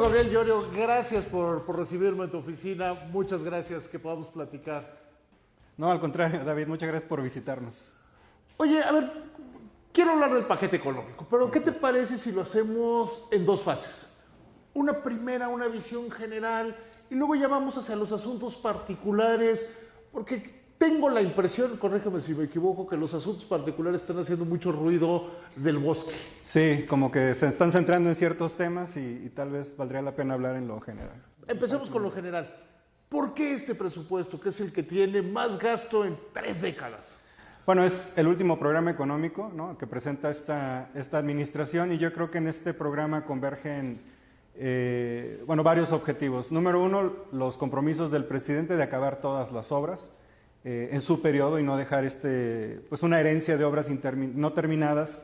Querido Gabriel Llorio, gracias por recibirme en tu oficina. Muchas gracias que podamos platicar. No, al contrario, David, muchas gracias por visitarnos. Oye, a ver, quiero hablar del paquete económico, pero ¿qué te parece si lo hacemos en dos fases? Una primera, una visión general, y luego ya vamos hacia los asuntos particulares, porque tengo la impresión, corrígeme si me equivoco, que los asuntos particulares están haciendo mucho ruido del bosque. Sí, como que se están centrando en ciertos temas y tal vez valdría la pena hablar en lo general. Empecemos con lo general. ¿Por qué este presupuesto, que es el que tiene más gasto en 3 décadas? Bueno, es el último programa económico, ¿no?, que presenta esta administración, y yo creo que en este programa convergen varios objetivos. Número uno, los compromisos del presidente de acabar todas las obras en su periodo y no dejar una herencia de obras no terminadas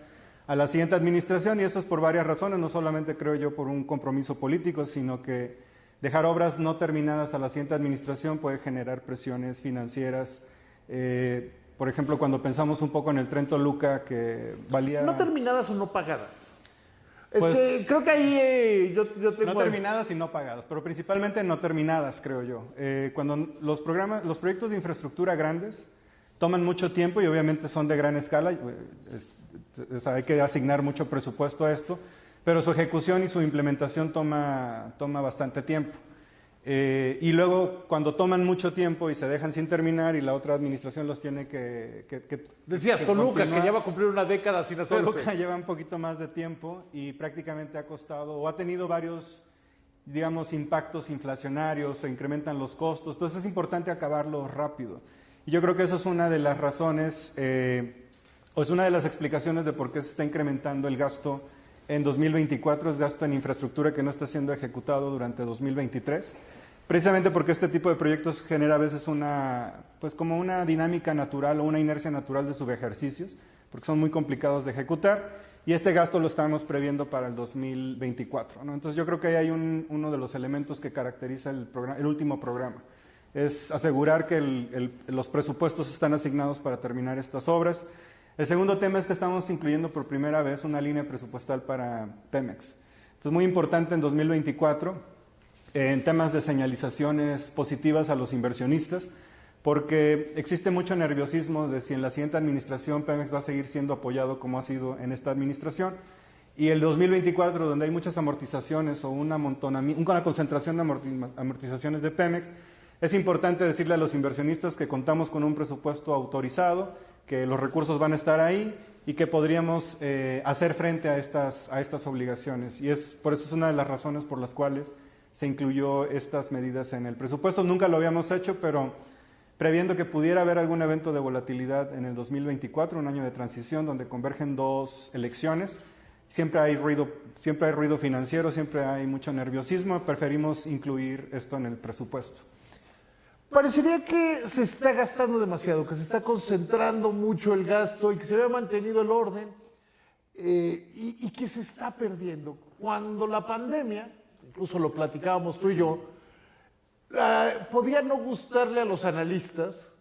a la siguiente administración, y eso es por varias razones, no solamente creo yo por un compromiso político, sino que dejar obras no terminadas a la siguiente administración puede generar presiones financieras. Por ejemplo, cuando pensamos un poco en el Tren Toluca, que valía... ¿No terminadas o no pagadas? Es pues, que creo que ahí yo tengo... No terminadas y no pagadas, pero principalmente no terminadas, creo yo. Cuando los proyectos de infraestructura grandes toman mucho tiempo y obviamente son de gran escala, hay que asignar mucho presupuesto a esto, pero su ejecución y su implementación toma bastante tiempo. Y luego, cuando toman mucho tiempo y se dejan sin terminar y la otra administración los tiene que Decías, Toluca, que ya va a cumplir una década sin hacerse. Toluca lleva un poquito más de tiempo y prácticamente ha costado o ha tenido varios, digamos, impactos inflacionarios, se incrementan los costos, entonces es importante acabarlo rápido. Y yo creo que eso es una de las razones, o es una de las explicaciones de por qué se está incrementando el gasto en 2024, es gasto en infraestructura que no está siendo ejecutado durante 2023. Precisamente porque este tipo de proyectos genera a veces como una dinámica natural o una inercia natural de subejercicios, porque son muy complicados de ejecutar, y este gasto lo estamos previendo para el 2024, ¿no? Entonces yo creo que ahí hay uno de los elementos que caracteriza el último programa, es asegurar que los presupuestos están asignados para terminar estas obras. El segundo tema es que estamos incluyendo por primera vez una línea presupuestal para Pemex. Esto es muy importante en 2024, en temas de señalizaciones positivas a los inversionistas, porque existe mucho nerviosismo de si en la siguiente administración Pemex va a seguir siendo apoyado como ha sido en esta administración. Y el 2024, donde hay muchas amortizaciones o una concentración de amortizaciones de Pemex, es importante decirle a los inversionistas que contamos con un presupuesto autorizado, que los recursos van a estar ahí y que podríamos hacer frente a estas obligaciones. Y por eso es una de las razones por las cuales se incluyó estas medidas en el presupuesto. Nunca lo habíamos hecho, pero previendo que pudiera haber algún evento de volatilidad en el 2024, un año de transición donde convergen dos elecciones, siempre hay ruido financiero, siempre hay mucho nerviosismo, preferimos incluir esto en el presupuesto. Parecería que se está gastando demasiado, que se está concentrando mucho el gasto y que se había mantenido el orden y que se está perdiendo. Cuando la pandemia, incluso lo platicábamos tú y yo, podía no gustarle a los analistas,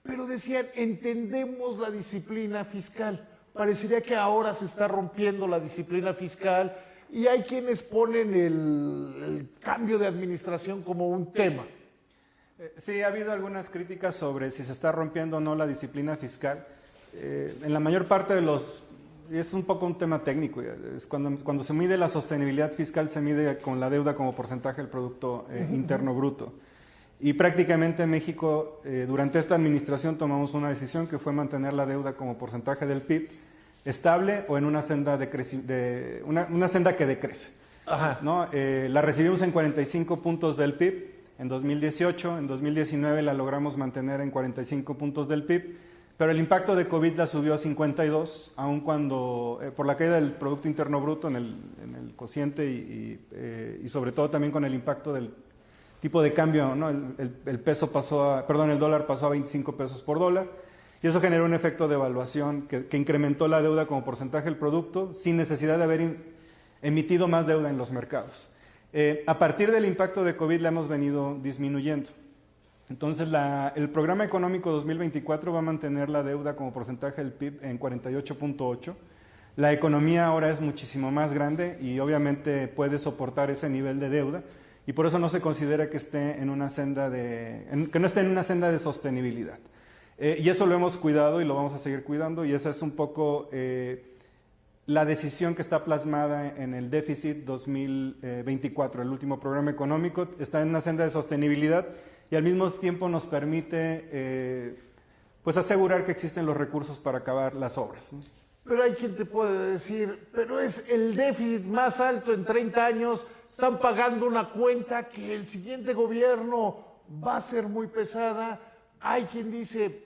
pero decían, entendemos la disciplina fiscal. Parecería que ahora se está rompiendo la disciplina fiscal y hay quienes ponen el cambio de administración como un tema. Sí, ha habido algunas críticas sobre si se está rompiendo o no la disciplina fiscal. En la mayor parte de es un poco un tema técnico, es cuando se mide la sostenibilidad fiscal se mide con la deuda como porcentaje del Producto Interno Bruto. Y prácticamente en México, durante esta administración tomamos una decisión que fue mantener la deuda como porcentaje del PIB estable o en una senda, una senda que decrece. Ajá. ¿No? La recibimos en 45 puntos del PIB. En 2018, en 2019 la logramos mantener en 45 puntos del PIB, pero el impacto de COVID la subió a 52, aun cuando por la caída del Producto Interno Bruto en el cociente y sobre todo también con el impacto del tipo de cambio, ¿no? El dólar pasó a 25 pesos por dólar, y eso generó un efecto de evaluación que incrementó la deuda como porcentaje del producto sin necesidad de haber emitido más deuda en los mercados. A partir del impacto de COVID la hemos venido disminuyendo. Entonces, el programa económico 2024 va a mantener la deuda como porcentaje del PIB en 48.8. La economía ahora es muchísimo más grande y obviamente puede soportar ese nivel de deuda y por eso no se considera que esté en una senda que no esté en una senda de sostenibilidad. Y eso lo hemos cuidado y lo vamos a seguir cuidando y esa es un poco la decisión que está plasmada en el déficit 2024, el último programa económico, está en una senda de sostenibilidad y al mismo tiempo nos permite pues asegurar que existen los recursos para acabar las obras, ¿no? Pero hay quien te puede decir, pero es el déficit más alto en 30 años, están pagando una cuenta que el siguiente gobierno va a ser muy pesada. Hay quien dice,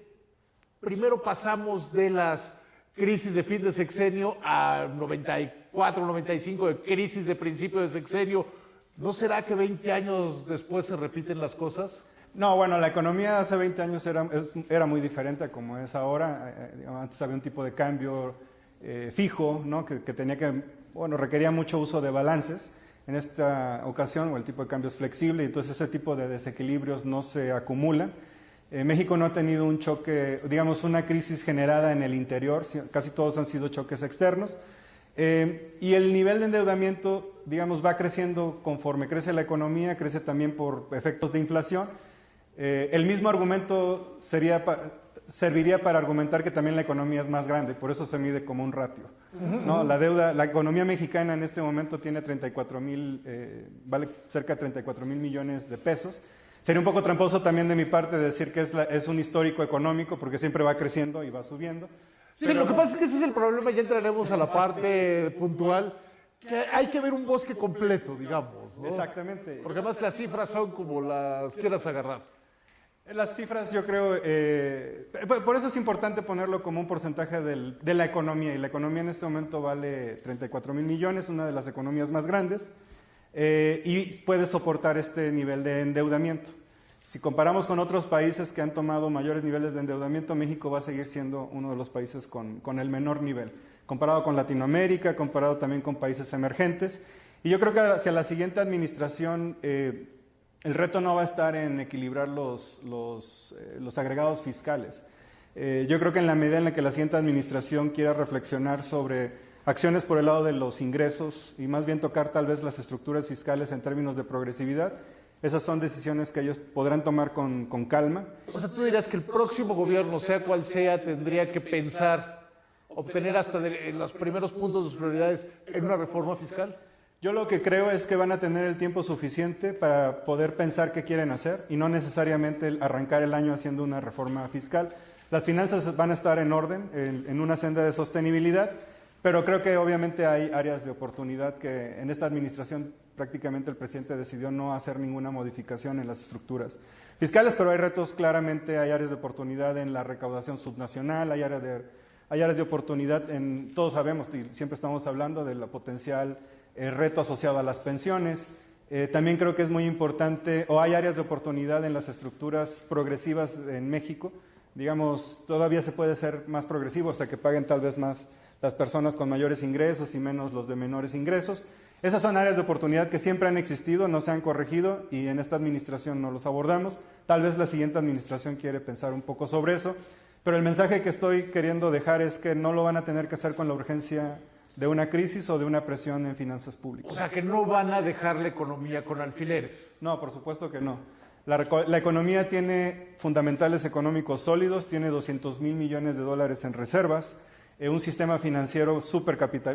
primero pasamos de las crisis de fin de sexenio a 94, 95 de crisis de principio de sexenio. ¿No será que 20 años después se repiten las cosas? No, bueno, la economía hace 20 años era muy diferente a como es ahora. Antes había un tipo de cambio fijo, ¿no? que tenía requería mucho uso de balances. En esta ocasión, el tipo de cambio es flexible y entonces ese tipo de desequilibrios no se acumulan. México no ha tenido un choque, digamos, una crisis generada en el interior, casi todos han sido choques externos. Y el nivel de endeudamiento, digamos, va creciendo conforme crece la economía, crece también por efectos de inflación. El mismo argumento serviría para argumentar que también la economía es más grande, por eso se mide como un ratio, ¿no? La economía mexicana en este momento tiene vale cerca de 34 mil millones de pesos. Sería un poco tramposo también de mi parte decir que es un histórico económico, porque siempre va creciendo y va subiendo. Sí, pero lo que pasa es que ese es el problema, ya entraremos a la parte puntual, que hay que ver un bosque completo, digamos, ¿no? Exactamente. Porque además las cifras son como las quieras agarrar. Las cifras yo creo, por eso es importante ponerlo como un porcentaje de la economía, y la economía en este momento vale 34 mil millones, una de las economías más grandes, y puede soportar este nivel de endeudamiento. Si comparamos con otros países que han tomado mayores niveles de endeudamiento, México va a seguir siendo uno de los países con el menor nivel, comparado con Latinoamérica, comparado también con países emergentes, y yo creo que hacia la siguiente administración el reto no va a estar en equilibrar los agregados fiscales. Yo creo que en la medida en la que la siguiente administración quiera reflexionar sobre acciones por el lado de los ingresos y más bien tocar tal vez las estructuras fiscales en términos de progresividad, esas son decisiones que ellos podrán tomar con calma. O sea, tú dirías que el próximo gobierno, sea cual sea, tendría que pensar, obtener hasta en los primeros puntos de sus prioridades en una reforma fiscal. Yo lo que creo es que van a tener el tiempo suficiente para poder pensar qué quieren hacer y no necesariamente arrancar el año haciendo una reforma fiscal. Las finanzas van a estar en orden, en una senda de sostenibilidad, pero creo que obviamente hay áreas de oportunidad que en esta administración prácticamente el presidente decidió no hacer ninguna modificación en las estructuras fiscales, pero hay retos claramente, hay áreas de oportunidad en la recaudación subnacional, hay áreas de oportunidad todos sabemos y siempre estamos hablando de la potencial reto asociado a las pensiones. También creo que es muy importante, o hay áreas de oportunidad en las estructuras progresivas en México. Digamos, todavía se puede ser más progresivo, o sea, que paguen tal vez más las personas con mayores ingresos y menos los de menores ingresos. Esas son áreas de oportunidad que siempre han existido, no se han corregido y en esta administración no los abordamos. Tal vez la siguiente administración quiere pensar un poco sobre eso, pero el mensaje que estoy queriendo dejar es que no lo van a tener que hacer con la urgencia de una crisis o de una presión en finanzas públicas. O sea, que no van a dejar la economía con alfileres. No, por supuesto que no. La economía tiene fundamentales económicos sólidos, tiene 200 mil millones de dólares en reservas, un sistema financiero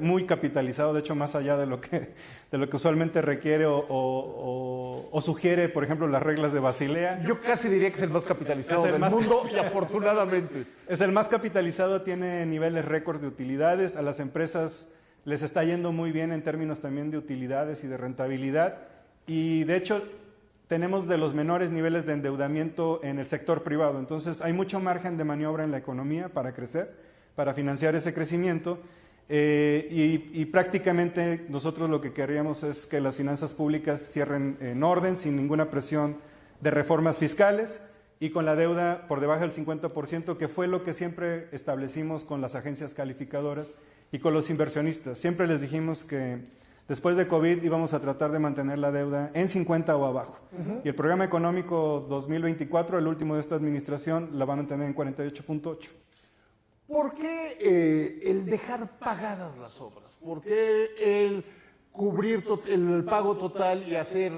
muy capitalizado, de hecho más allá de lo que usualmente requiere o sugiere, por ejemplo, las reglas de Basilea. Yo casi diría que es el más capitalizado del mundo y afortunadamente. Es el más capitalizado, tiene niveles récords de utilidades, a las empresas les está yendo muy bien en términos también de utilidades y de rentabilidad y de hecho tenemos de los menores niveles de endeudamiento en el sector privado, entonces hay mucho margen de maniobra en la economía para crecer, para financiar ese crecimiento y prácticamente nosotros lo que querríamos es que las finanzas públicas cierren en orden, sin ninguna presión de reformas fiscales y con la deuda por debajo del 50%, que fue lo que siempre establecimos con las agencias calificadoras y con los inversionistas. Siempre les dijimos que después de COVID íbamos a tratar de mantener la deuda en 50 o abajo. Y el programa económico 2024, el último de esta administración, la va a mantener en 48.8. ¿por qué el dejar pagadas las obras? ¿Por qué el cubrir el pago total y hacer,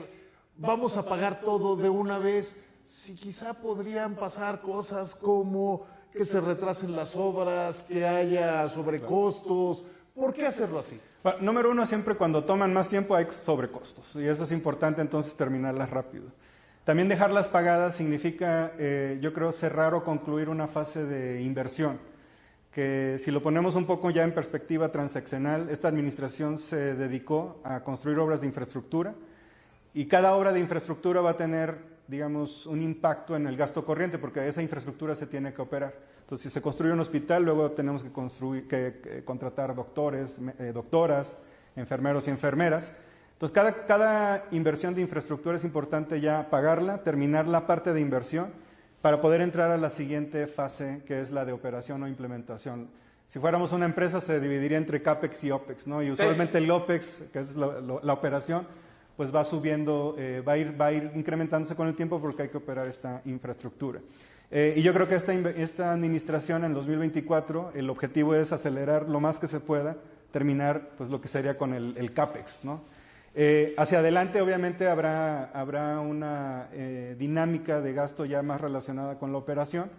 vamos a pagar todo de una vez, si quizá podrían pasar cosas como que se retrasen las obras, que haya sobrecostos? ¿Por qué hacerlo así? Bueno, número uno, siempre cuando toman más tiempo hay sobrecostos y eso es importante entonces terminarlas rápido. También dejarlas pagadas significa, yo creo, cerrar o concluir una fase de inversión, que si lo ponemos un poco ya en perspectiva transaccional, esta administración se dedicó a construir obras de infraestructura y cada obra de infraestructura va a tener, digamos, un impacto en el gasto corriente porque esa infraestructura se tiene que operar. Entonces, si se construye un hospital, luego tenemos que contratar doctores, doctoras, enfermeros y enfermeras. Entonces, cada inversión de infraestructura es importante ya pagarla, terminar la parte de inversión para poder entrar a la siguiente fase, que es la de operación o implementación. Si fuéramos una empresa, se dividiría entre CAPEX y OPEX, ¿no? Y usualmente el OPEX, que es la operación, pues va subiendo, va a ir incrementándose con el tiempo porque hay que operar esta infraestructura. Y yo creo que esta administración en 2024, el objetivo es acelerar lo más que se pueda, terminar pues lo que sería con el CAPEX, ¿no? Hacia adelante obviamente habrá una dinámica de gasto ya más relacionada con la operación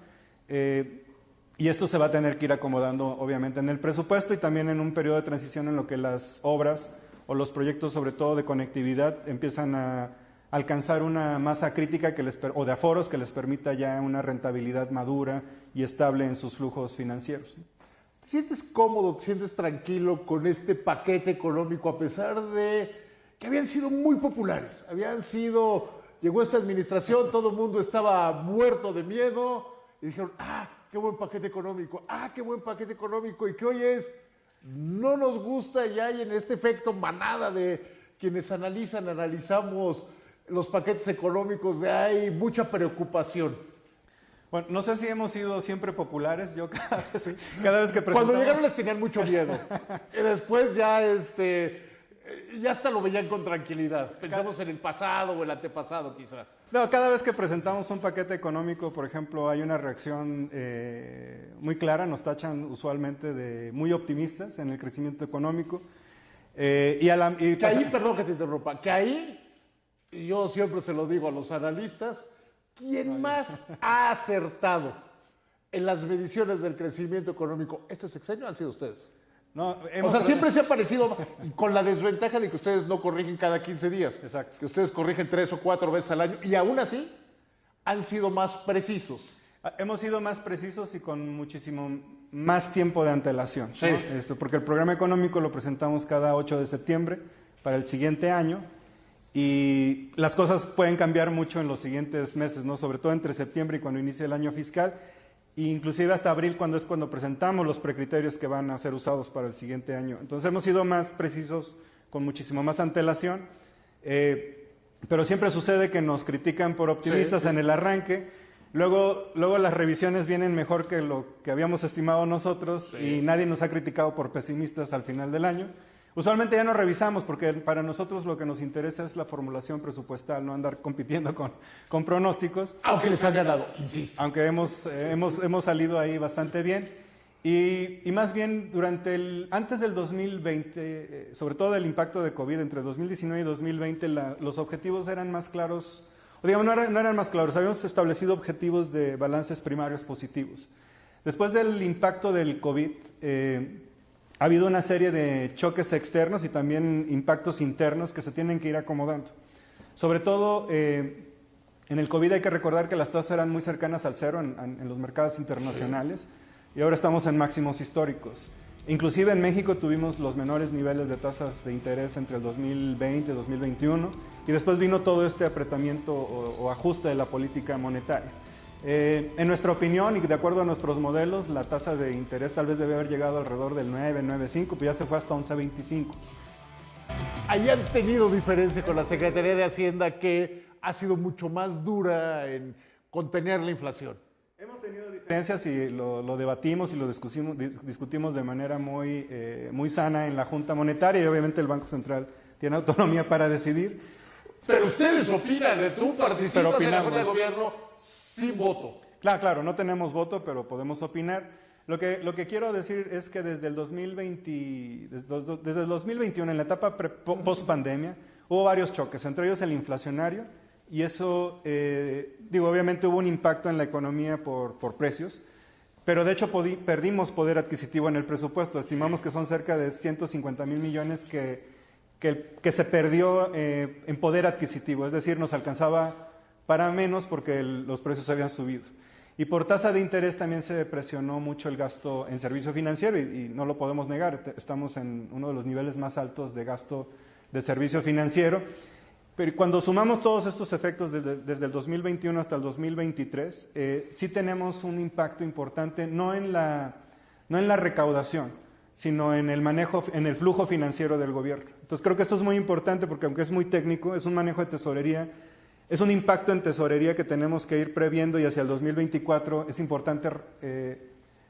y esto se va a tener que ir acomodando obviamente en el presupuesto y también en un periodo de transición en lo que las obras o los proyectos sobre todo de conectividad empiezan a alcanzar una masa crítica o de aforos que les permita ya una rentabilidad madura y estable en sus flujos financieros. ¿Te sientes cómodo, te sientes tranquilo con este paquete económico a pesar de que habían sido muy populares? Llegó esta administración, todo el mundo estaba muerto de miedo y dijeron, qué buen paquete económico, qué buen paquete económico, y que hoy no nos gusta y hay en este efecto manada de quienes analizamos los paquetes económicos, hay mucha preocupación. Bueno, no sé si hemos sido siempre populares, yo cada vez que presentamos... Cuando llegaron les tenían mucho miedo, y después ya hasta lo veían con tranquilidad. Pensamos en el pasado o el antepasado, quizá. No, cada vez que presentamos un paquete económico, por ejemplo, hay una reacción muy clara. Nos tachan usualmente de muy optimistas en el crecimiento económico. Perdón que te interrumpa, que ahí, yo siempre se lo digo a los analistas, quien más ha acertado en las mediciones del crecimiento económico este sexenio han sido ustedes. No, siempre se ha parecido con la desventaja de que ustedes no corrigen cada 15 días. Exacto. Que ustedes corrigen 3 o 4 veces al año y aún así han sido más precisos. Hemos sido más precisos y con muchísimo más tiempo de antelación, sí, ¿no? Porque el programa económico lo presentamos cada 8 de septiembre para el siguiente año y las cosas pueden cambiar mucho en los siguientes meses, ¿no? Sobre todo entre septiembre y cuando inicie el año fiscal. Inclusive hasta abril, cuando presentamos los precriterios que van a ser usados para el siguiente año. Entonces hemos sido más precisos, con muchísimo más antelación, pero siempre sucede que nos critican por optimistas en el arranque, luego las revisiones vienen mejor que lo que habíamos estimado nosotros y nadie nos ha criticado por pesimistas al final del año. Usualmente ya no revisamos porque para nosotros lo que nos interesa es la formulación presupuestal, no andar compitiendo con pronósticos. Aunque les han ganado, insisto. Aunque hemos salido ahí bastante bien. Y más bien antes del 2020, sobre todo del impacto de COVID, entre 2019 y 2020, los objetivos eran más claros, o digamos, no eran más claros, habíamos establecido objetivos de balances primarios positivos. Después del impacto del COVID, ha habido una serie de choques externos y también impactos internos que se tienen que ir acomodando. Sobre todo, en el COVID hay que recordar que las tasas eran muy cercanas al cero en los mercados internacionales y ahora estamos en máximos históricos. Inclusive en México tuvimos los menores niveles de tasas de interés entre el 2020 y 2021 y después vino todo este apretamiento o ajuste de la política monetaria. En nuestra opinión y de acuerdo a nuestros modelos, la tasa de interés tal vez debe haber llegado alrededor del 9, 9.5, pero ya se fue hasta 11.25. Ahí han tenido diferencia con la Secretaría de Hacienda, que ha sido mucho más dura en contener la inflación. Hemos tenido diferencias y lo debatimos y lo discutimos de manera muy sana en la Junta Monetaria y obviamente el Banco Central tiene autonomía para decidir. Pero ustedes opinan, tú participas en la Junta de Gobierno sin voto. Claro, no tenemos voto, pero podemos opinar. Lo que quiero decir es que desde el 2021, en la etapa post-pandemia, hubo varios choques, entre ellos el inflacionario, y eso, obviamente hubo un impacto en la economía por precios, pero de hecho perdimos poder adquisitivo en el presupuesto. Estimamos que son cerca de 150,000 millones que se perdió en poder adquisitivo, es decir, nos alcanzaba para menos porque los precios habían subido. Y por tasa de interés también se presionó mucho el gasto en servicio financiero y no lo podemos negar, estamos en uno de los niveles más altos de gasto de servicio financiero. Pero cuando sumamos todos estos efectos desde el 2021 hasta el 2023, sí tenemos un impacto importante, no en la recaudación, sino en el manejo, en el flujo financiero del gobierno. Entonces creo que esto es muy importante porque aunque es muy técnico, es un manejo de tesorería, es un impacto en tesorería que tenemos que ir previendo y hacia el 2024 es importante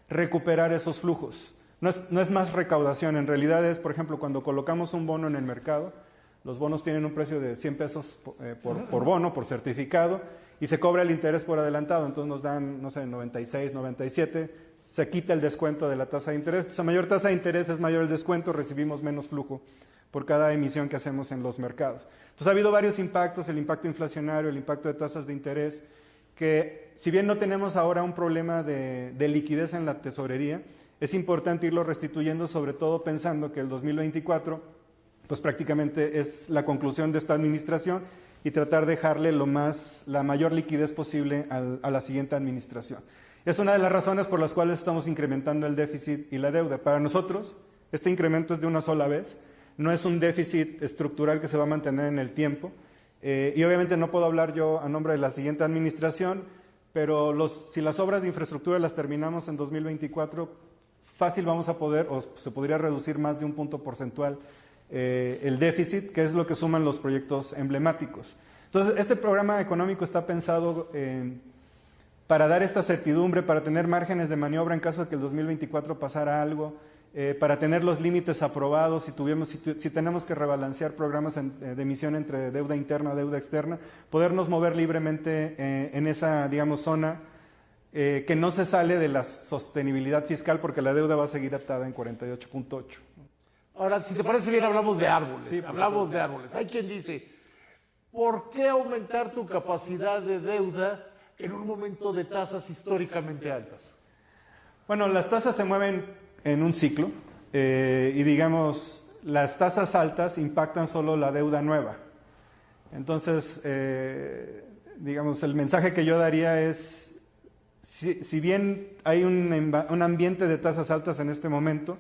recuperar esos flujos. No es más recaudación, en realidad es, por ejemplo, cuando colocamos un bono en el mercado, los bonos tienen un precio de 100 pesos por bono, por certificado, y se cobra el interés por adelantado, entonces nos dan, no sé, 96, 97, se quita el descuento de la tasa de interés, pues a mayor tasa de interés es mayor el descuento, recibimos menos flujo por cada emisión que hacemos en los mercados. Entonces ha habido varios impactos, el impacto inflacionario, el impacto de tasas de interés, que si bien no tenemos ahora un problema de liquidez en la tesorería, es importante irlo restituyendo, sobre todo pensando que el 2024, pues prácticamente es la conclusión de esta administración y tratar de dejarle la mayor liquidez posible a la siguiente administración. Es una de las razones por las cuales estamos incrementando el déficit y la deuda. Para nosotros, este incremento es de una sola vez, no es un déficit estructural que se va a mantener en el tiempo. Y obviamente no puedo hablar yo a nombre de la siguiente administración, pero si las obras de infraestructura las terminamos en 2024, fácil vamos a poder, o se podría reducir más de un punto porcentual el déficit, que es lo que suman los proyectos emblemáticos. Entonces, este programa económico está pensado para dar esta certidumbre, para tener márgenes de maniobra en caso de que el 2024 pasara algo, para tener los límites aprobados, si tenemos que rebalancear programas de emisión entre deuda interna o deuda externa, podernos mover libremente en esa, digamos, zona que no se sale de la sostenibilidad fiscal porque la deuda va a seguir atada en 48.8. Ahora, si te parece bien, hablamos de árboles. Sí, hablamos de árboles. Hay quien dice, ¿por qué aumentar tu capacidad de deuda en un momento de tasas históricamente altas? Bueno, las tasas se mueven en un ciclo y digamos, las tasas altas impactan solo la deuda nueva. Entonces, digamos, el mensaje que yo daría es, si bien hay un ambiente de tasas altas en este momento,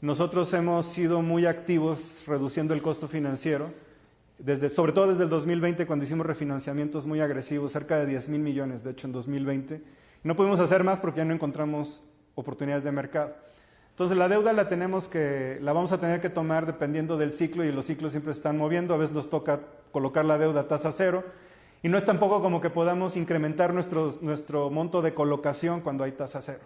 nosotros hemos sido muy activos reduciendo el costo financiero, sobre todo desde el 2020 cuando hicimos refinanciamientos muy agresivos, cerca de 10,000 millones de hecho en 2020. No pudimos hacer más porque ya no encontramos oportunidades de mercado. Entonces la deuda la vamos a tener que tomar dependiendo del ciclo y los ciclos siempre se están moviendo, a veces nos toca colocar la deuda a tasa cero y no es tampoco como que podamos incrementar nuestro monto de colocación cuando hay tasa cero.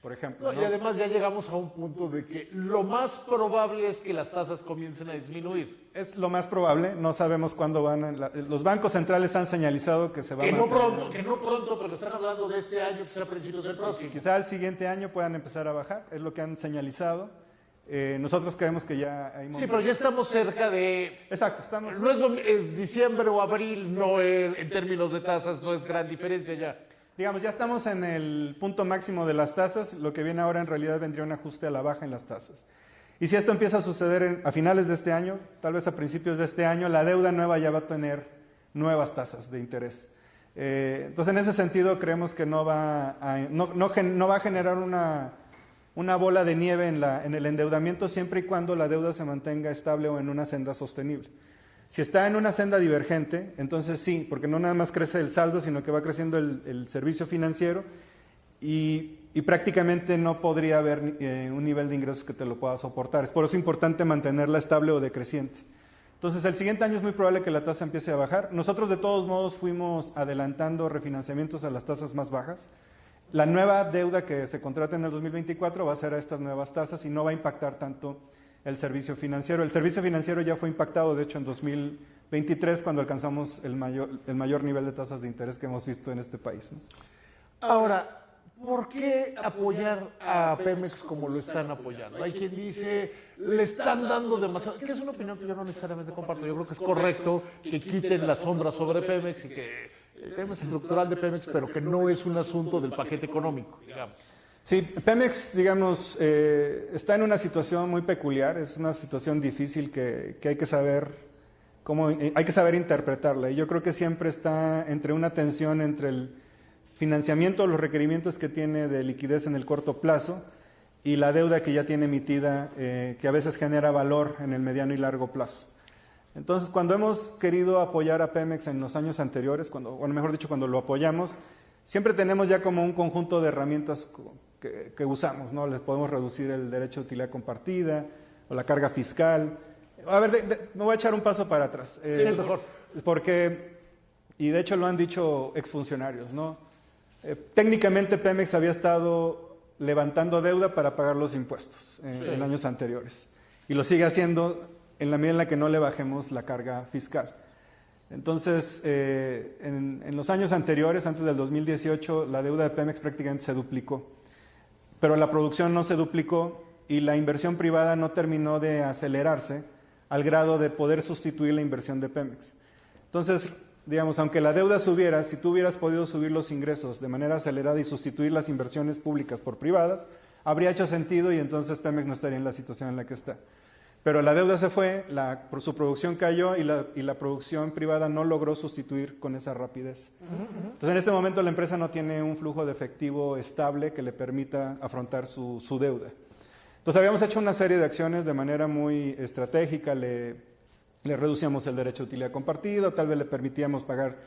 Por ejemplo, ¿no? Y además ya llegamos a un punto de que lo más probable es que las tasas comiencen a disminuir. Es lo más probable, no sabemos cuándo los bancos centrales han señalizado que se va a mantener. Que no pronto, pero están hablando de este año, quizá a principios del próximo. Quizá el siguiente año puedan empezar a bajar, es lo que han señalizado. Nosotros creemos que ya hay momentos. Sí, pero ya estamos cerca de... Exacto, estamos... No es diciembre o abril, no es, en términos de tasas, no es gran diferencia ya. Digamos, ya estamos en el punto máximo de las tasas, lo que viene ahora en realidad vendría un ajuste a la baja en las tasas. Y si esto empieza a suceder a finales de este año, tal vez a principios de este año, la deuda nueva ya va a tener nuevas tasas de interés. Entonces, en ese sentido, creemos que no va a generar una bola de nieve en el endeudamiento siempre y cuando la deuda se mantenga estable o en una senda sostenible. Si está en una senda divergente, entonces sí, porque no nada más crece el saldo, sino que va creciendo el servicio financiero y prácticamente no podría haber un nivel de ingresos que te lo pueda soportar. Es por eso importante mantenerla estable o decreciente. Entonces, el siguiente año es muy probable que la tasa empiece a bajar. Nosotros, de todos modos, fuimos adelantando refinanciamientos a las tasas más bajas. La nueva deuda que se contrata en el 2024 va a ser a estas nuevas tasas y no va a impactar tanto el servicio financiero. El servicio financiero ya fue impactado, de hecho, en 2023, cuando alcanzamos el mayor nivel de tasas de interés que hemos visto en este país, ¿no? Ahora, ¿por qué apoyar a Pemex como lo están apoyando? Hay quien dice, le están dando demasiado, que es una opinión que yo no necesariamente comparto. Yo creo que es correcto que quiten la sombra sobre Pemex y que el tema es estructural de Pemex, pero que no es un asunto del paquete económico, digamos. Sí, Pemex, digamos, está en una situación muy peculiar, es una situación difícil que hay que saber hay que saber interpretarla. Y yo creo que siempre está entre una tensión entre el financiamiento, los requerimientos que tiene de liquidez en el corto plazo y la deuda que ya tiene emitida, que a veces genera valor en el mediano y largo plazo. Entonces, cuando hemos querido apoyar a Pemex en los años anteriores, mejor dicho, cuando lo apoyamos, siempre tenemos ya como un conjunto de herramientas que usamos, ¿no? Les podemos reducir el derecho de utilidad compartida o la carga fiscal. A ver, me voy a echar un paso para atrás. Sí, mejor. Porque, y de hecho lo han dicho exfuncionarios, ¿no? Técnicamente Pemex había estado levantando deuda para pagar los impuestos en años anteriores. Y lo sigue haciendo en la medida en la que no le bajemos la carga fiscal. Entonces, en los años anteriores, antes del 2018, la deuda de Pemex prácticamente se duplicó. Pero la producción no se duplicó y la inversión privada no terminó de acelerarse al grado de poder sustituir la inversión de Pemex. Entonces, digamos, aunque la deuda subiera, si tú hubieras podido subir los ingresos de manera acelerada y sustituir las inversiones públicas por privadas, habría hecho sentido y entonces Pemex no estaría en la situación en la que está. Pero la deuda se fue, su producción cayó y la producción privada no logró sustituir con esa rapidez. Entonces, en este momento la empresa no tiene un flujo de efectivo estable que le permita afrontar su deuda. Entonces, habíamos hecho una serie de acciones de manera muy estratégica, le reducíamos el derecho de utilidad compartido, tal vez le permitíamos pagar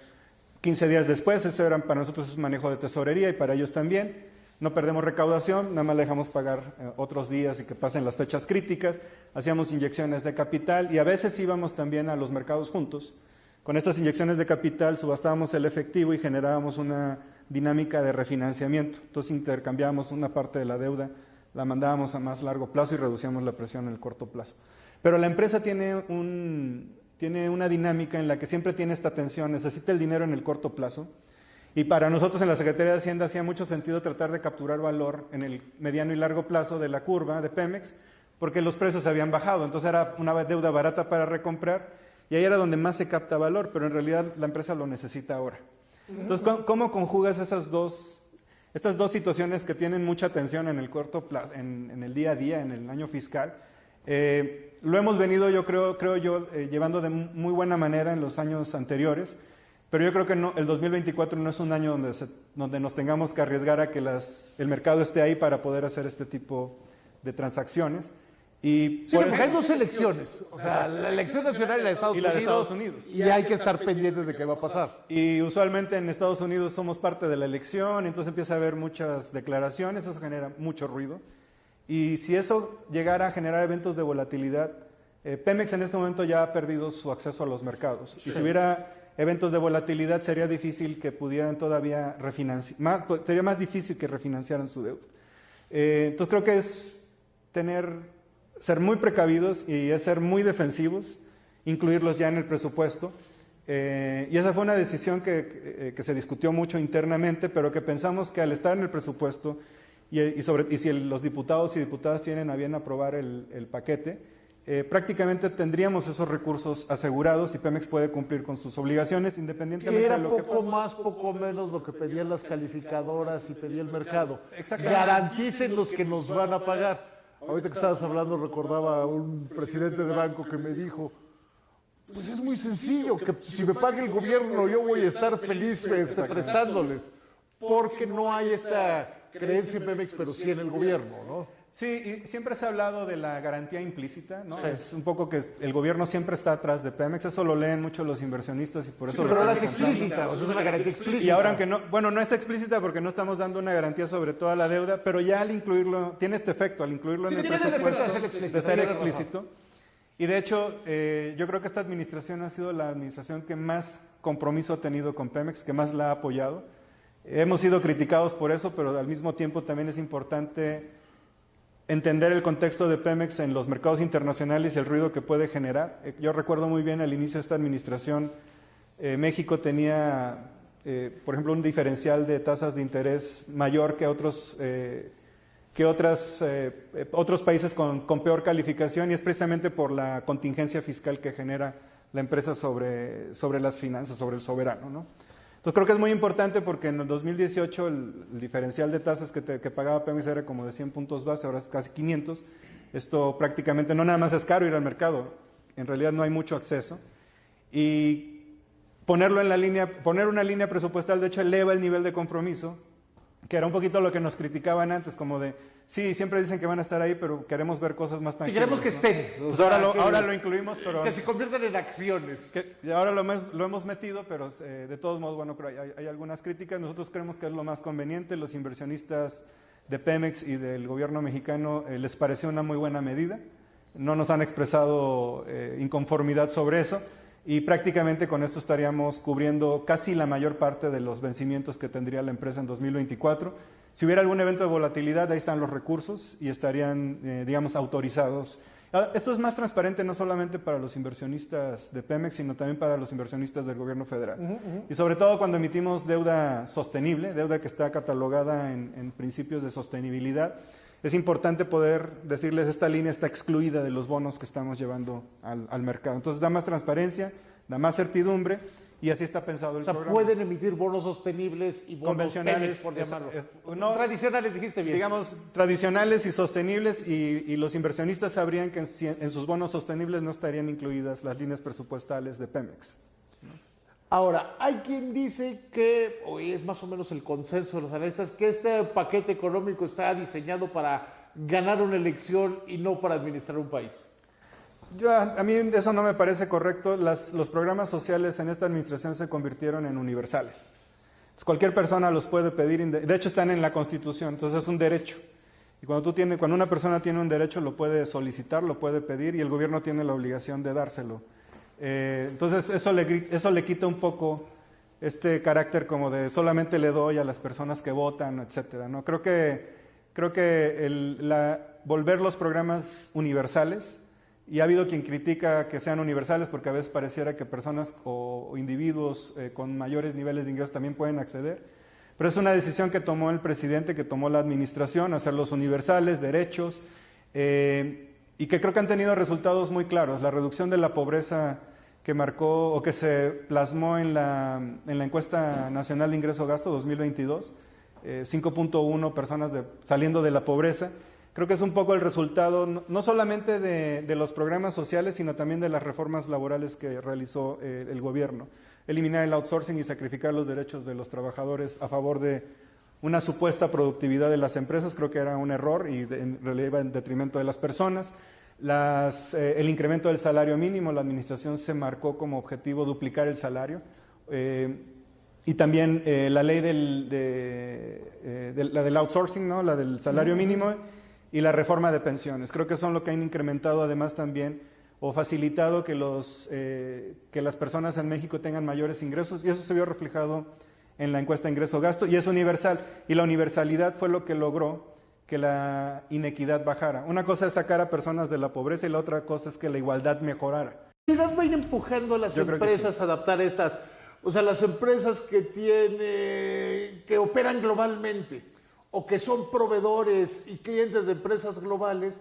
15 días después, eso era para nosotros es un manejo de tesorería y para ellos también. No perdemos recaudación, nada más le dejamos pagar otros días y que pasen las fechas críticas. Hacíamos inyecciones de capital y a veces íbamos también a los mercados juntos. Con estas inyecciones de capital subastábamos el efectivo y generábamos una dinámica de refinanciamiento. Entonces intercambiábamos una parte de la deuda, la mandábamos a más largo plazo y reducíamos la presión en el corto plazo. Pero la empresa tiene una dinámica en la que siempre tiene esta tensión, necesita el dinero en el corto plazo. Y para nosotros en la Secretaría de Hacienda hacía mucho sentido tratar de capturar valor en el mediano y largo plazo de la curva de Pemex, porque los precios habían bajado, entonces era una deuda barata para recomprar y ahí era donde más se capta valor, pero en realidad la empresa lo necesita ahora. Entonces, ¿cómo conjugas estas dos situaciones que tienen mucha tensión en el corto plazo, en el día a día, en el año fiscal? Lo hemos venido, yo creo llevando de muy buena manera en los años anteriores. Pero yo creo que el 2024 no es un año donde nos tengamos que arriesgar a que el mercado esté ahí para poder hacer este tipo de transacciones. Y sí, porque hay dos elecciones, o sea, la elección nacional y la de Estados Unidos, y hay que estar pendientes de qué va a pasar. Y usualmente en Estados Unidos somos parte de la elección, entonces empieza a haber muchas declaraciones, eso genera mucho ruido. Y si eso llegara a generar eventos de volatilidad, Pemex en este momento ya ha perdido su acceso a los mercados. Y si hubiera eventos de volatilidad, sería difícil que pudieran todavía sería más difícil que refinanciaran su deuda. Entonces creo que es ser muy precavidos y es ser muy defensivos, incluirlos ya en el presupuesto. Y esa fue una decisión que se discutió mucho internamente, pero que pensamos que al estar en el presupuesto y si los diputados y diputadas tienen a bien aprobar el paquete, prácticamente tendríamos esos recursos asegurados y Pemex puede cumplir con sus obligaciones independientemente de lo que pase. Era poco más, poco menos lo que pedían las calificadoras y pedía el mercado. Garanticen los que nos van a pagar. Ahorita que estabas hablando recordaba a un presidente de banco que me dijo, pues es muy sencillo, que si me paga el gobierno yo voy a estar feliz prestándoles, porque no hay esta creencia en Pemex, pero sí en el gobierno, ¿no? Sí, y siempre se ha hablado de la garantía implícita, ¿no? Sí. Es un poco que el gobierno siempre está atrás de Pemex, eso lo leen mucho los inversionistas y por eso... Sí, pero ahora es explícita, o sea, es una garantía explícita. Y ahora aunque no es explícita porque no estamos dando una garantía sobre toda la deuda, pero ya al incluirlo, tiene este efecto, al incluirlo en el presupuesto, de ser explícito. Y de hecho, yo creo que esta administración ha sido la administración que más compromiso ha tenido con Pemex, que más la ha apoyado. Hemos sido criticados por eso, pero al mismo tiempo también es importante entender el contexto de Pemex en los mercados internacionales y el ruido que puede generar. Yo recuerdo muy bien al inicio de esta administración, México tenía por ejemplo, un diferencial de tasas de interés mayor que otros países con peor calificación, y es precisamente por la contingencia fiscal que genera la empresa sobre las finanzas, sobre el soberano, ¿no? Entonces creo que es muy importante porque en el 2018 el diferencial de tasas que pagaba Pemex era como de 100 puntos base, ahora es casi 500. Esto prácticamente no nada más es caro ir al mercado, en realidad no hay mucho acceso. Y poner una línea presupuestal, de hecho, eleva el nivel de compromiso, que era un poquito lo que nos criticaban antes, como de, sí, siempre dicen que van a estar ahí, pero queremos ver cosas más tangibles. Sí, queremos que estén. Entonces, ahora lo incluimos, pero... Que se conviertan en acciones. Ahora lo hemos metido, pero de todos modos, bueno, hay algunas críticas. Nosotros creemos que es lo más conveniente. Los inversionistas de Pemex y del gobierno mexicano les pareció una muy buena medida. No nos han expresado inconformidad sobre eso. Y prácticamente con esto estaríamos cubriendo casi la mayor parte de los vencimientos que tendría la empresa en 2024. Si hubiera algún evento de volatilidad, ahí están los recursos y estarían, digamos, autorizados. Esto es más transparente no solamente para los inversionistas de Pemex, sino también para los inversionistas del gobierno federal. Y sobre todo cuando emitimos deuda sostenible, deuda que está catalogada en principios de sostenibilidad, es importante poder decirles esta línea está excluida de los bonos que estamos llevando al mercado. Entonces da más transparencia, da más certidumbre y así está pensado el programa. Pueden emitir bonos sostenibles y bonos convencionales, por llamarlo. No, tradicionales, dijiste bien. Digamos, tradicionales y sostenibles, y los inversionistas sabrían que en sus bonos sostenibles no estarían incluidas las líneas presupuestales de Pemex. Ahora, hay quien dice que, hoy es más o menos el consenso de los analistas, que este paquete económico está diseñado para ganar una elección y no para administrar un país. A mí eso no me parece correcto. Los programas sociales en esta administración se convirtieron en universales. Entonces, cualquier persona los puede pedir, de hecho están en la Constitución, entonces es un derecho. Y cuando una persona tiene un derecho, lo puede solicitar, lo puede pedir, y el gobierno tiene la obligación de dárselo. Entonces eso le quita un poco este carácter como de solamente le doy a las personas que votan, etcétera, ¿no? Creo que volver los programas universales, y ha habido quien critica que sean universales porque a veces pareciera que personas o individuos con mayores niveles de ingresos también pueden acceder, pero es una decisión que tomó el presidente, que tomó la administración, hacerlos universales, derechos, y que creo que han tenido resultados muy claros. La reducción de la pobreza que marcó o que se plasmó en la encuesta nacional de ingreso-gasto 2022, 5.1 personas saliendo de la pobreza. Creo que es un poco el resultado no solamente de los programas sociales, sino también de las reformas laborales que realizó el gobierno. Eliminar el outsourcing y sacrificar los derechos de los trabajadores a favor de una supuesta productividad de las empresas, creo que era un error y en realidad iba en detrimento de las personas. El incremento del salario mínimo, la administración se marcó como objetivo duplicar el salario. Y también la ley la del outsourcing, ¿no? La del salario mínimo, y la reforma de pensiones. Creo que son lo que han incrementado además también o facilitado que las personas en México tengan mayores ingresos, y eso se vio reflejado en la encuesta ingreso-gasto, y es universal. Y la universalidad fue lo que logró que la inequidad bajara. Una cosa es sacar a personas de la pobreza y la otra cosa es que la igualdad mejorara. ¿La igualdad va a ir empujando a las empresas a adaptar estas? O sea, las empresas que operan globalmente o que son proveedores y clientes de empresas globales,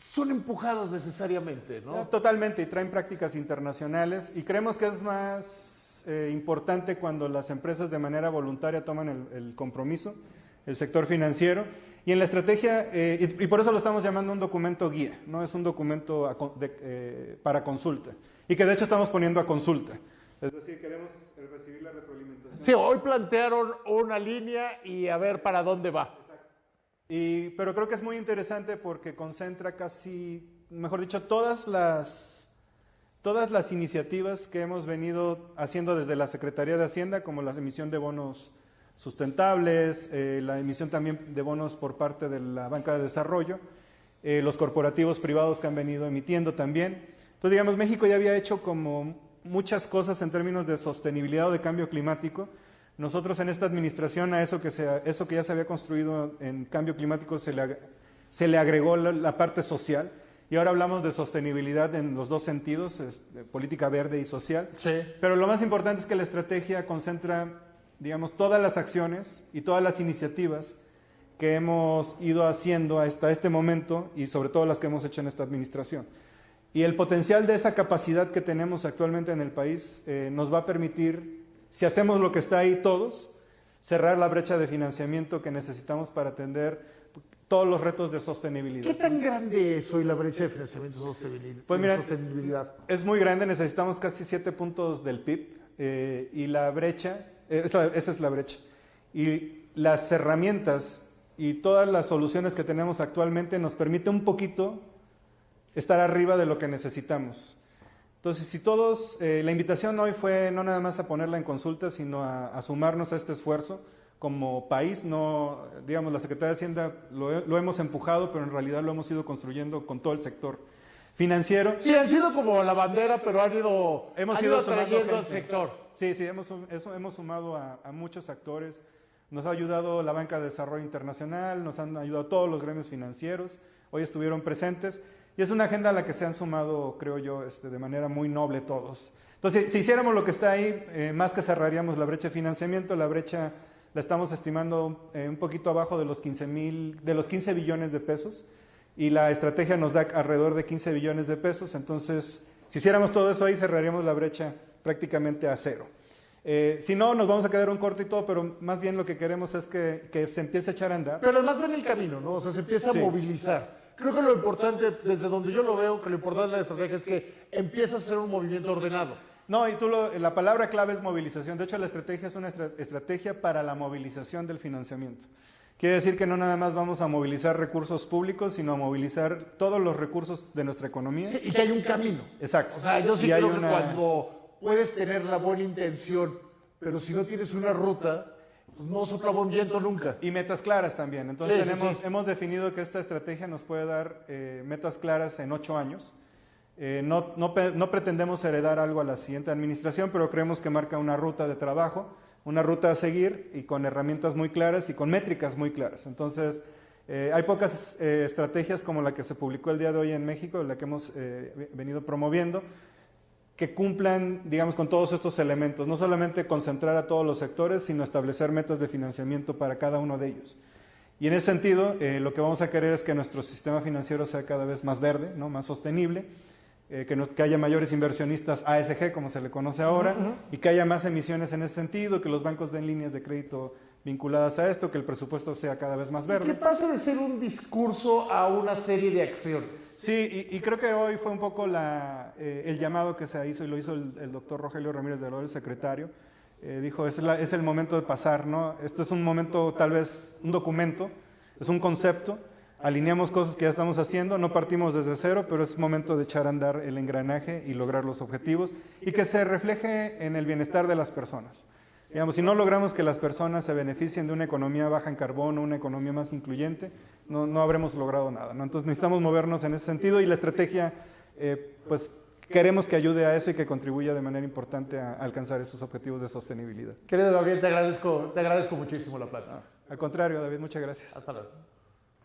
son empujados necesariamente, ¿no? Totalmente, y traen prácticas internacionales, y creemos que es más importante cuando las empresas de manera voluntaria toman el compromiso, el sector financiero, y en la estrategia, y por eso lo estamos llamando un documento guía, no es un documento para consulta, y que de hecho estamos poniendo a consulta. Es decir, queremos recibir la retroalimentación. Sí, hoy plantearon una línea y a ver para dónde va. Exacto. Pero creo que es muy interesante porque concentra casi, mejor dicho, todas las iniciativas que hemos venido haciendo desde la Secretaría de Hacienda, como la emisión de bonos sustentables, la emisión también de bonos por parte de la Banca de Desarrollo, los corporativos privados que han venido emitiendo también. Entonces, digamos, México ya había hecho como muchas cosas en términos de sostenibilidad o de cambio climático. Nosotros en esta administración a eso que ya se había construido en cambio climático se le agregó la parte social, y ahora hablamos de sostenibilidad en los dos sentidos, política verde y social. Sí. Pero lo más importante es que la estrategia concentra digamos, todas las acciones y todas las iniciativas que hemos ido haciendo hasta este momento y sobre todo las que hemos hecho en esta administración. Y el potencial de esa capacidad que tenemos actualmente en el país nos va a permitir, si hacemos lo que está ahí todos, cerrar la brecha de financiamiento que necesitamos para atender todos los retos de sostenibilidad. ¿Qué tan grande es hoy la brecha de financiamiento Pues mira, sostenibilidad? Es muy grande, necesitamos casi 7 puntos del PIB y la brecha, esa es la brecha. Y las herramientas y todas las soluciones que tenemos actualmente nos permite un poquito estar arriba de lo que necesitamos. Entonces, si todos, la invitación hoy fue no nada más a ponerla en consulta, sino a sumarnos a este esfuerzo. Como país, no, digamos, la Secretaría de Hacienda lo hemos empujado, pero en realidad lo hemos ido construyendo con todo el sector financiero. Sí, han sido como la bandera, pero han ido trayendo al sector. Sí, hemos sumado a muchos actores. Nos ha ayudado la Banca de Desarrollo Internacional, nos han ayudado todos los gremios financieros, hoy estuvieron presentes. Y es una agenda a la que se han sumado, creo yo, de manera muy noble todos. Entonces, si hiciéramos lo que está ahí, más que cerraríamos la brecha de financiamiento, la brecha la estamos estimando un poquito abajo de los 15 billones de pesos y la estrategia nos da alrededor de 15 billones de pesos. Entonces, si hiciéramos todo eso ahí, cerraríamos la brecha prácticamente a cero. Si no, nos vamos a quedar un corto y todo, pero más bien lo que queremos es que se empiece a echar a andar. Pero además ven el camino, ¿no? O sea, se empieza a movilizar. Creo que lo importante, desde donde yo lo veo, que lo importante de la estrategia es que empieza a ser un movimiento ordenado. No, y la palabra clave es movilización. De hecho, la estrategia es una estrategia para la movilización del financiamiento. Quiere decir que no nada más vamos a movilizar recursos públicos, sino a movilizar todos los recursos de nuestra economía. Sí, y que hay un camino. Exacto. O sea, yo sí creo que cuando puedes tener la buena intención, pero si no tienes una ruta, pues no sopla buen viento nunca. Y metas claras también. Entonces hemos definido que esta estrategia nos puede dar metas claras en 8 años. No pretendemos heredar algo a la siguiente administración, pero creemos que marca una ruta de trabajo, una ruta a seguir y con herramientas muy claras y con métricas muy claras. Entonces, hay pocas estrategias como la que se publicó el día de hoy en México, la que hemos venido promoviendo, que cumplan, digamos, con todos estos elementos. No solamente concentrar a todos los sectores, sino establecer metas de financiamiento para cada uno de ellos. Y en ese sentido, lo que vamos a querer es que nuestro sistema financiero sea cada vez más verde, ¿no? Más sostenible. Que haya mayores inversionistas ASG, como se le conoce ahora, y que haya más emisiones en ese sentido, que los bancos den líneas de crédito vinculadas a esto, que el presupuesto sea cada vez más verde. ¿Qué pasa de ser un discurso a una serie de acciones? Sí, y creo que hoy fue un poco el llamado que se hizo, y lo hizo el doctor Rogelio Ramírez de Loera, el secretario. Dijo, es el momento de pasar, ¿no? Este es un momento, tal vez, un documento, es un concepto. Alineamos cosas que ya estamos haciendo, no partimos desde cero, pero es momento de echar a andar el engranaje y lograr los objetivos y que se refleje en el bienestar de las personas. Digamos, si no logramos que las personas se beneficien de una economía baja en carbono, una economía más incluyente, no habremos logrado nada, ¿no? Entonces necesitamos movernos en ese sentido y la estrategia, pues queremos que ayude a eso y que contribuya de manera importante a alcanzar esos objetivos de sostenibilidad. Querido Gabriel, te agradezco muchísimo la plática. Al contrario, David, muchas gracias. Hasta luego.